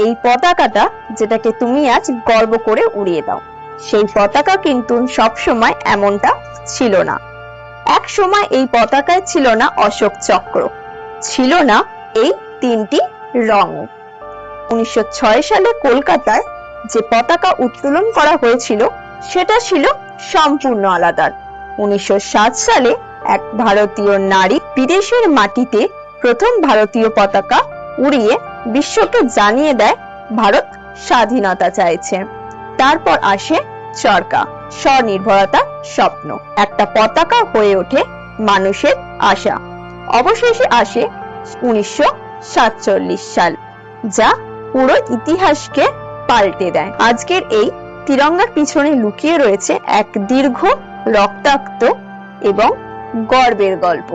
এই পতাকাটা যেটাকে তুমি আজ গর্ব করে উড়িয়ে দাও, সেই পতাকা কিন্তু সবসময় এমনটা ছিল না। এক সময় এই পতাকায় ছিল না অশোক চক্র, ছিল না এই তিনটি রং। 1906 সালে কলকাতায় যে পতাকা উত্তোলন করা হয়েছিল সেটা ছিল সম্পূর্ণ আলাদা। 1907 সালে এক ভারতীয় নারী বিদেশের মাটিতে প্রথম ভারতীয় পতাকা উড়িয়ে বিশ্বকে জানিয়ে দেয় ভারত স্বাধীনতা চাইছে। তারপর আসে চরকা, স্বনির্ভরতার স্বপ্ন। একটা পতাকা হয়ে ওঠে মানুষের আশা। অবশেষে আসে 1947 সাল, যা পুরো ইতিহাসকে পাল্টে দেয়। আজকের এই তিরঙ্গার পিছনে লুকিয়ে রয়েছে এক দীর্ঘ, রক্তাক্ত এবং গর্বের গল্প।